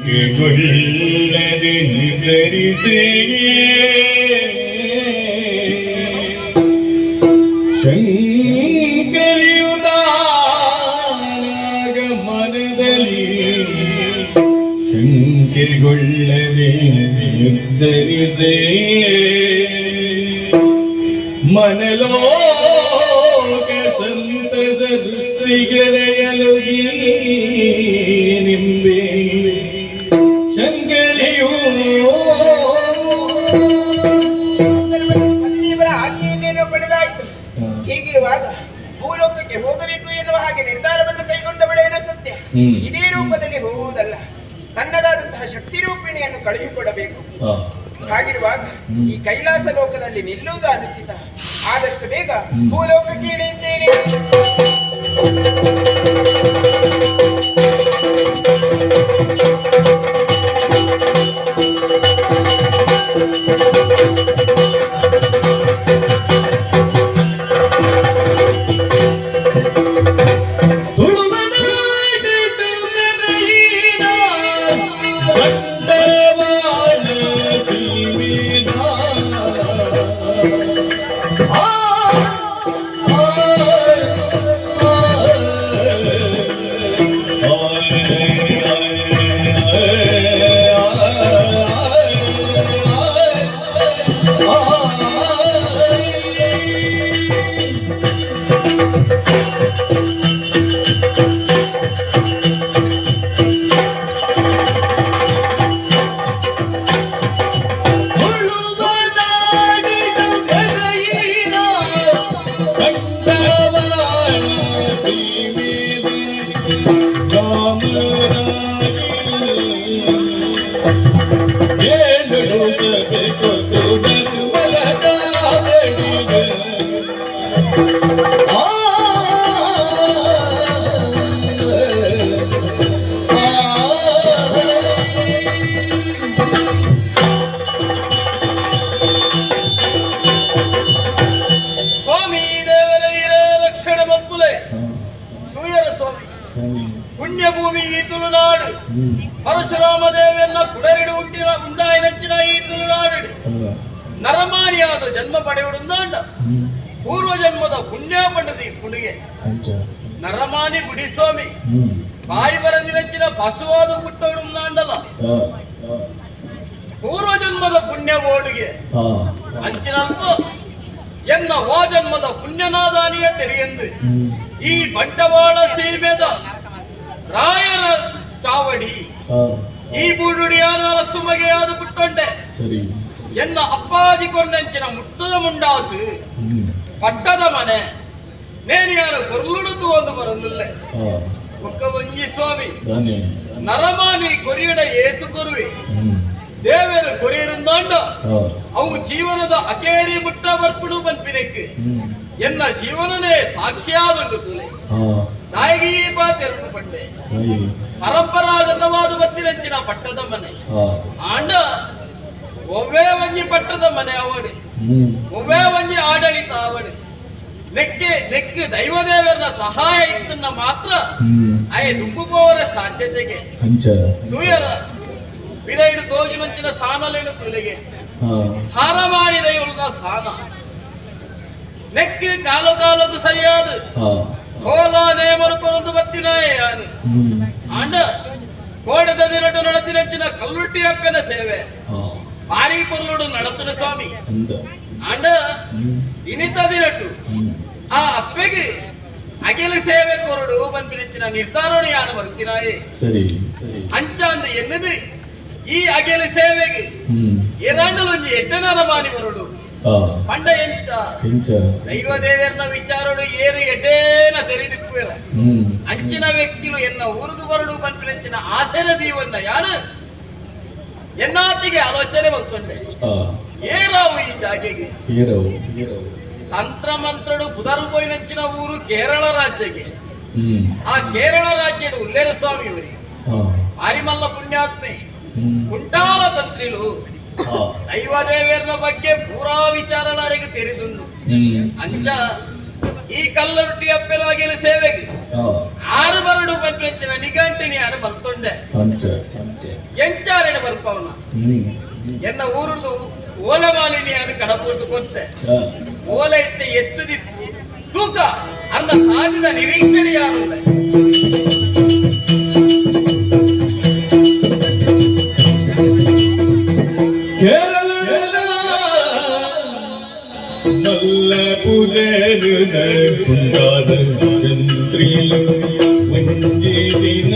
ಗೊಲ್ಲದೆ ನಿರ್ಧರಿಸಿ ಶಂಕರಿಯುದಾನಾಗ ಮನದಲ್ಲಿ ಶಂಕೆಗೊಳ್ಳದೆ ನಿರ್ಧರಿಸಿ ಮನಲೋಕ ಸಂತಸ ದೃಷ್ಟಿಗೆರೆಯಲು ನಿಂಬೆ ಶಂಕರಿಯು ಇವರ ಆಜ್ಞೆಯನ್ನೇನೋ ಪಡೆದಾಯಿತು. ಹೀಗಿರುವಾಗ ಭೂಲೋಕಕ್ಕೆ ಹೋಗಬೇಕು ಎನ್ನುವ ಹಾಗೆ ನಿರ್ಧಾರವನ್ನು ಕೈಗೊಂಡವಳೇನೋ ಸತ್ಯ. ಇದೇ ರೂಪದಲ್ಲಿ ಹೋಗುವುದಲ್ಲ, ತನ್ನದಾದಂತಹ ಶಕ್ತಿ ರೂಪಿಣಿಯನ್ನು ಕಳುಹಿಕೊಡಬೇಕು. ಹಾಗಿರುವಾಗ ಈ ಕೈಲಾಸ ಲೋಕದಲ್ಲಿ ನಿಲ್ಲುವುದು ಅನುಚಿತ. ಆದಷ್ಟು ಬೇಗ ಭೂಲೋಕಕ್ಕೆ ಇಳಿಯುತ್ತೇನೆ. ಪುಣ್ಯಭೂಮಿ ಈ ತುಳುನಾಡು ಪರಶುರಾಮ ದೇವಿಯನ್ನ ಕುಡರಿಡು ಉಂಡಾಯಿ ನೆಚ್ಚಿನ ಈ ತುಳುನಾಡು ನರಮಾನಿಯಾದ ಜನ್ಮ ಪಡೆಯುವುದಾಂಡ ಪೂರ್ವ ಜನ್ಮದ ಪುಣ್ಯ ಪಂಡದಿ ಪುಡಿಗೆ ನರಮಾನಿ ಗುಡಿಸ್ವಾಮಿ ಬಾಯಿ ಬರದಿ ನೆಚ್ಚಿನ ಬಸವಾದ ಪುಟ್ಟೋಡುಂದಾಂಡಲ ಪೂರ್ವ ಜನ್ಮದ ಪುಣ್ಯ ಓಡಿಗೆ ಅಂಚಿನಲ್ಪ ಎನ್ನ ಓ ಜನ್ಮದ ಪುಣ್ಯನಾದಾನಿಯ ತೆರೆಯೆಂದು ಈ ಬಂಡವಾಳ ಸೀಮೆದ ರಾಯರ ಚಾವಡಿ ಈ ಬೂಡುಡಿಯಾನ ಸುಮಗೆಯಾದ ಬಿಟ್ಟೊಂಡೆ ಎನ್ನ ಅಪ್ಪಾಜಿ ಕೊಂಡಂಚಿನ ಮುಟ್ಟದ ಮುಂಡಾಸು ಪಟ್ಟದ ಮನೆ ನೇನು ಯಾರು ಕೊರ್ಲುಡುದು ಒಂದು ಬರಂದಿಲ್ಲ ಒಕ್ಕ ವಂಜಿ ಸ್ವಾಮಿ ನರಮಾನಿ ಕೊರಿಯಡ ಏತು ಕೊರುವೆ ದೇವರು ಕೊರಿಯರಿಂದಾಂಡ ಅವು ಜೀವನದ ಅಕೇರಿ ಮುಟ್ಟ ಬರ್ಪುಡು ಬನ್ಪಿನೆಕ್ಕೆ ಎನ್ನ ಜೀವನನೇ ಸಾಕ್ಷಿಯಾದುಂಡು ತುಲೆ ನಾಯಿಗೆ ಈ ಬಾತೆರಡು ಪಂಡೆ ಪರಂಪರಾಗತವಾದ ಬತ್ತಿರಂಚಿನ ಪಟ್ಟದ ಮನೆ ಆಂಡ ಒವ್ವೇ ಒಂಜಿ ಪಟ್ಟದ ಮನೆ ಅವಡೆ ಒವ್ವೇ ಒಂಜಿ ಆಡಳಿತ ಅವಡೆ ನೆಕ್ಕೆ ದೈವದೇವರ ಸಹಾಯ ಇತ್ತನ್ನ ಮಾತ್ರ ಆಯೆ ನುಗ್ಗುಪೋವರ ಸಾಧ್ಯತೆಗೆ ತೂಯರ ಬಿಡೈಡು ತೋಜಿನಂಚಿನ ಸಾನಲೇನು ತುಲೆಗೆ ಸಾರ ಮಾಡಿದ ಇವಳದ ಸಾನ ನೆಕ್ಕೆ ಕಾಲದು ಸರಿಯಾದ ಕೋಲ ನೇಮರುಕೊಂಡು ಬತ್ತಿನಾಯ ಯಾನು ಆಂಡ ಕೋಡದ ದಿನಟು ನಡತಿನಂಚಿನ ಕಲ್ಲುಟ್ಟಿ ಅಪ್ಪನ ಸೇವೆ ಭಾರಿ ಪೊರ್ಲುಡು ನಡತುನ ಸ್ವಾಮಿ ಆಂಡ ಇನಿತ ದಿನಟು ಆ ಅಪ್ಪೆಗೆ ಅಗಿಲ ಸೇವೆ ಕೊರಡು ಬಂದಿನ ನಿರ್ಧಾರಣೆ ಯಾನು ಬರ್ತಿನಾಯೇ ಅಂಚ ಅಂದ್ರೆ ಎನ್ನದು ಈ ಅಗಿಲ ಸೇವೆಗೆ ಏದಾಂಡಲೊಂಜಿ ಎಟ್ಟನಾರ ಮಾನಿ ಬರುಡು ಪಂಡ ಎಂಚ ದೈವದೇವರನ್ನ ವಿಚಾರಡು ಏರು ಎಡೇನ ತೆರೆದಿಕ್ಕುವೆರ ಅಂಚಿನ ವ್ಯಕ್ತಿಗಳು ಎನ್ನ ಊರುಗು ಬರಡು ಬಂದಿನ ಆಸೆನ ದೀವನ್ನ ಯಾರು ಎನ್ನಾತಿಗೆ ಆಲೋಚನೆ ಬಂತೊಂಡೆ ಏರಾವು ಈ ಜಾಗೆಗೆ ತಂತ್ರ ಮಂತ್ರಡು ಪುದರು ಪೋಯಿನಂಚಿನ ಊರು ಕೇರಳ ರಾಜ್ಯಕ್ಕೆ ಆ ಕೇರಳ ರಾಜ್ಯದ ಉಲ್ಲೇರ ಸ್ವಾಮಿ ಇವರಿಗೆ ಆರಿಮಲ್ಲ ಪುಣ್ಯಾತ್ಮೆ ಕುಂಟಾಲ ತಂತ್ರಿಲು ದೈವದೇವರ ಬಗ್ಗೆ ಪೂರಾ ವಿಚಾರಲಾರಿಗೆ ತೆರೆದುಂಡು ಅಂಚ ಈ ಕಲ್ಲುರುಟಿ ಅಪ್ಪೆಲಾಗಿನ ಸೇವೆಗೆ ಹಾ ಆರು ಬರಡು ಬಂದ್ರೆಚ್ಚಿನ ನಿಘಂಟಿನಿ ಯಾರು ಬಲ್ತೊಂಡೆ ಅಂಚೆ ಅಂಚೆ ಎಂಚಾರಿನ ಬರ್ಪವನ ಎನ್ನ ಊರುದು ಓಲಮಾಲಿನಿ ಯಾರು ಕಡಪೂರ್ದು ಕೊಟ್ಟೆ ಹಾ ಓಲ ಇತ್ತೆ ಎತ್ತುದಿಪ್ಪು ತೂಕ ಅನ್ನ ಸಾಧಿದ ನಿರೀಕ್ಷಣೆ ಯಾರು നല്ല പുലരുന്ന കുണ്ടാത ചന്ദ്രിലും വഞ്ചിതിന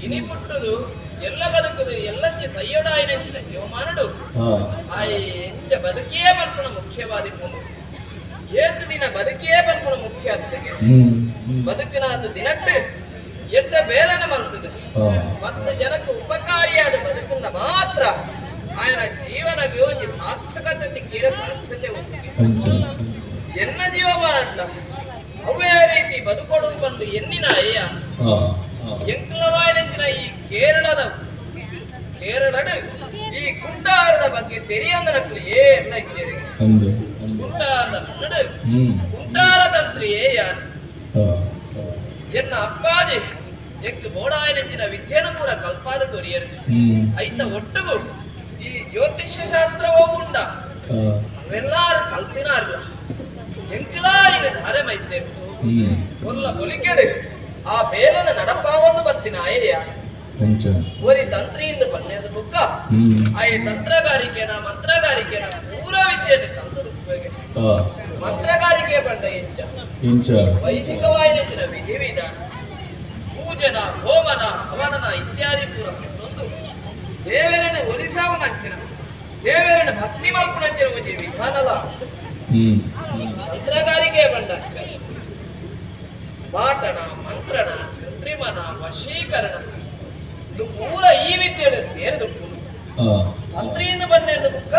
ಇನಿ ಪುಟ್ಟದು ಎಲ್ಲ ಬದುಕುದು ಎಲ್ಲಕ್ಕೆ ಸಯ್ಯೊಡಾಯಿನ ಜೀವಮಾನಡು ಎಂಚ ಬದುಕೇ ಬರ್ಪಣ ಮುಖ್ಯವಾದಿ ಏತು ದಿನ ಬದುಕೇ ಬರ್ಪಣ ಮುಖ್ಯ ಅತ್ತಿಗೆ ಬದುಕಿನ ಅದು ದಿನಟ್ಟು ಎಟ್ಟ ಬೇಲನ ಮಲ್ತದೆ ಮತ್ತು ಜನಕ್ಕೆ ಉಪಕಾರಿಯಾದ ಬದುಕನ್ನ ಮಾತ್ರ ಆಯನ ಜೀವನ ಯೋಜಿ ಸಾರ್ಥಕತೆ ಕೀರ ಸಾಧ್ಯತೆ ಉಂಟು ಎನ್ನ ಜೀವಮಾನ ಅವೇ ರೀತಿ ಬದುಕೊಡು ಬಂದು ಎನ್ನಿನ ಅಯ್ಯ ಎಂಕಲವಾಯಿನ ಈ ಕೇರಳದ ಈ ಕುಂಟಾರದ ಬಗ್ಗೆ ತೆರಿಯಂದನಕ್ಕೂ ಏರ್ಲ ಇದ್ದೇನೆ ಕುಂಟಾರದ ಮನ್ನಡು ಕುಂಟಾರದಂತ್ರಿಯೇ ಯಾರು ಎನ್ನ ಅಪ್ಪಾಜಿ ಎಂಕ್ ಬೋಡಾಯನೆಂಚಿನ ವಿದ್ಯೆನ ಪೂರ ಕಲ್ಪಾದ ಕೊರಿಯರು ಐತ ಒಟ್ಟುಗು ಈ ಜ್ಯೋತಿಷ್ಯ ಶಾಸ್ತ್ರವೂ ಉಂಡ ಅವೆಲ್ಲಾರು ಕಲ್ಪಿನಾರ್ಲ ಎಂಕಲಾ ಇನ್ನು ಧಾರೆ ಮೈತೇವೆ ಒಲ್ಲ ಬೊಲಿಕೆಡು ಆ ಬೇಲನ ನಡಪಾವೊಂದು ಬತ್ತಿನ ಆಯ್ಯ ಒರಿ ತಂತ್ರಿಯಿಂದ ಬನ್ನೇದ ಬುಕ್ಕ ಆಯೆ ತಂತ್ರಗಾರಿಕೆನ ಮಂತ್ರಗಾರಿಕೆನ ಪೂರ ವಿದ್ಯೆಯನ್ನು ಕಲ್ತು ಮಂತ್ರಗಾರಿಕೆ ಬಂದ ಎಂಚ ವೈದಿಕವಾಯಿನ ವಿಧಿವಿಧಾನ ಪೂಜನ ಹೋಮನ ಹವನನ ಇತ್ಯಾದಿ ಪೂರ ಒಂದು ದೇವರನ ಒರಿಸಾವನಂಚಿನ ದೇವರನ ಭಕ್ತಿ ಮಲ್ಪನಂಚಿನ ಒಂಜಿ ವಿಧಾನಲ ತಂತ್ರಗಾರಿಕೆ ಬಂದ ಮಾಟನ ಮಂತ್ರಣ ಕೃತ್ರಿಮನ ವಶೀಕರಣ ಇದು ಪೂರ ಈ ವಿದ್ಯೆಯನ್ನು ಸೇರಿದು ತಂತ್ರಿಯಿಂದ ಬನ್ನೇದ ಬುಕ್ಕ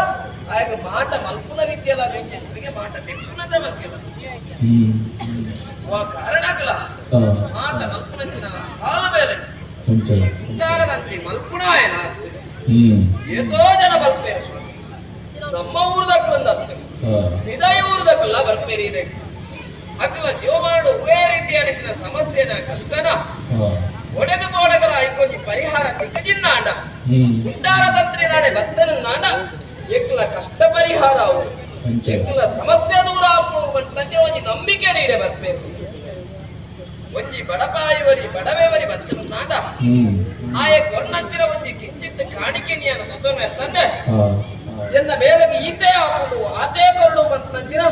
ಆಗ ಮಾಟ ಮಲ್ಪುನ ವಿದ್ಯೆಲ್ಲ ಜನರಿಗೆ ಮಾಟ ತೆಪ್ಪುನದ ಮಗ್ಗೆಲ್ಲ ಕಾರಣಕ್ಕಲ ಮಾಟ ಮಲ್ಪುನಂಚಿನ ಕಾಲ ಬೇರೆ ಉತ್ತಾರದಂತ್ರಿ ಮಲ್ಪುಣಾಯನ ಏತೋ ಜನ ಬಲ್ಪೇರು ನಮ್ಮ ಊರ್ದಕ್ಕಂದ ಹೃದಯ ಊರ್ದಕ್ಕಲ್ಲ ಬರ್ಪೇರಿ ಇದೆ ಅಕ್ಕಲ ಜೀವಮಾಡು ಉವೇ ರೀತಿಯ ಸಮಸ್ಯೆನ ಕಷ್ಟನ ಒಡೆದು ಬೋಡಗಲ ಐಕೊಂಜಿ ಪರಿಹಾರ ತಿಕ್ಕಜಿನ್ನ ಅಂಡ ಉತ್ತಾರ ತಂತ್ರಿ ನಾಡೆ ಭಕ್ತನ ನಾಡ ಎಕ್ಕಲ ಕಷ್ಟ ಪರಿಹಾರ ಅವು ಎಕ್ಕಲ ಸಮಸ್ಯೆ ದೂರ ಆಪುವಂತೆ ಒಂಜಿ ನಂಬಿಕೆ ನೀಡೆ ಬರ್ಬೇಕು ಒಂಜಿ ಬಡಪಾಯಿವರಿ ಬಡವೆವರಿ ಭಕ್ತನ ನಾಡ ಆಯ ಕೊರ್ನಚ್ಚಿನ ಒಂಜಿ ಕಿಂಚಿತ್ ಕಾಣಿಕೆ ನೀಯನ ಮೊತ್ತೊಮ್ಮೆ ತಂದೆ ಎನ್ನ ಮೇಲಗೆ ಈತೆ ಆಪುಡು ಆತೆ ಕೊರಡು ಬಂತಂಚಿನ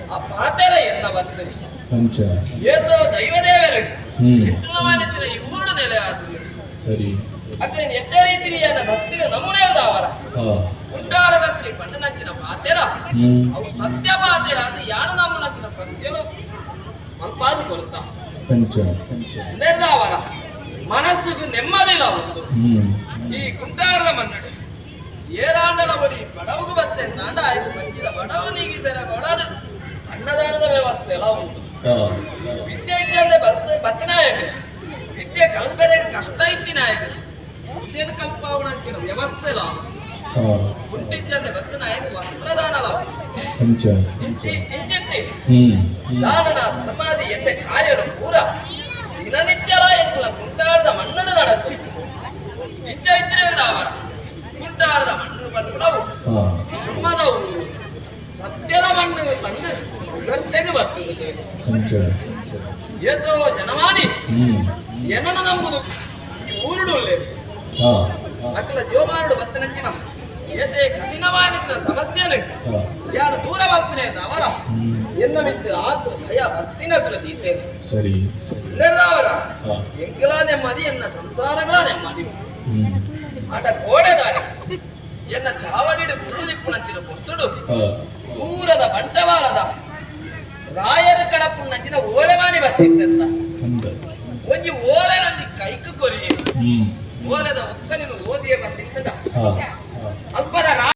ಆ ಪಾತೆರ ಎನ್ನ ಬರ್ತದೆ ಏತೋ ದೈವದೇವರು ಎತ್ತುಲವಾನಿಚ್ಚಿನ ಈ ಊರುಡು ನೆಲೆ ಆದ್ರು ಸರಿ ಅಟ್ಲೆ ಎದ್ದೇ ರೀತಿ ಎನ್ನ ಭಕ್ತಿಗೆ ನಮೂನೆ ಅವರ ಉಂಟಾರದಂತ್ರಿ ಪಂಡನಂಚಿನ ಪಾತೆರ ಅವು ಸತ್ಯ ಪಾತೆರ ಅಂದ್ರೆ ಯಾರು ನಮ್ಮನಂಚಿನ ಸತ್ಯನು ಅಲ್ಪಾದು ಕೊಡ್ತಾ ನೆರೆದವರ ಮನಸ್ಸಿಗೆ ನೆಮ್ಮದಿಲ್ಲ ಒಂದು ಈ ಕುಂಟಾರದ ಮನ್ನಡೆ ಏರಾಂಡಲ ಬಳಿ ಬಡವಗೂ ಬತ್ತೆ ನಾಡ ಆಯ್ತು ಬಂದಿದ ಬಡವ ನೀಗಿಸರ ಬಡದು ಅನ್ನದಾನದ ವ್ಯವಸ್ಥೆ ಎಲ್ಲ ಉಂಟು ವಿದ್ಯೆ ಇದ್ದಂದ್ರೆ ಬತ್ತಿನಾಯಕ ವಿದ್ಯೆ ಕಲ್ಪನೆ ಕಷ್ಟ ಇತ್ತಿನಾಯಕ ವಿದ್ಯೆನ ಕಲ್ಪಾವಣಕ್ಕಿನ ವ್ಯವಸ್ಥೆ ಇಲ್ಲ ಉಂಟಿಚ್ಚಂದ್ರೆ ಬತ್ತಿನಾಯಕ ವಸ್ತ್ರದಾನಲ ಇಂಚಿತ್ತಿ ದಾನನ ಧರ್ಮಾದಿ ಎಣ್ಣೆ ಕಾರ್ಯರು ಪೂರ ದಿನನಿತ್ಯಲ ಎಂಬುಲ ಕುಂಟಾರದ ಮಣ್ಣನ್ನು ನಡೆದು ಇಚ್ಛೆ ಇದ್ರೆ ಅವರ ಕುಂಟಾರದ ಮಣ್ಣು ಬಂದು ಧರ್ಮದವರು ಸತ್ಯದ ಮಣ್ಣು ತಂದು ಗಂಟೆಗೆ ಬರ್ತದೆ ಅಂಚ ಏತೋ ಜನಮಾನಿ ಹ್ಮ್ ಎನ್ನ ನಂಬುದು ಈ ಊರುಡು ಒಳ್ಳೆಯದು ಹಾ ಅಕ್ಕಲ ಜೀವಮಾನುಡು ಬತ್ತನಂಚಿನ ಏತೆ ಕಠಿಣವಾದ ಸಮಸ್ಯೆನು ಹಾ ಯಾರು ದೂರ ಬರ್ತೀನಿ ಅವರ ಹ್ಮ್ ಎನ್ನ ಬಿಟ್ಟು ಆತು ಭಯ ಭಕ್ತಿನ ಕಲಿತೀದ್ದೇನೆ ಸರಿ ಅವರ ಹಾ ಎಂಕಲ ನೆಮ್ಮದಿ ಎನ್ನ ಸಂಸಾರಗಳ ನೆಮ್ಮದಿ ಹ್ಮ್ ಆಟ ಕೋಡೆದಾನೆ ಎನ್ನ ಚಾವಡಿಡು ಗುರುದಿಪ್ಪುನಂಚಿನ ಪುಸ್ತುಡು ಹಾ ದೂರದ ಬಂಟವಾಳದ ರಾಯರ ಕಡಪುನಂಚಿನ ಓಲೆ ಮಾಡಿ ಬರ್ತಿದ್ದಂತ ಅಂದ ಒಂಜಿ ಓಲೆ ನಂದಿ ಕೈಕು ಕೊರಿ ಹ್ಮ್ ಓಲೆದ ಒಕ್ಕನಿನ ಓದಿಯೇ ಬರ್ತಿದ್ದ ಹಾ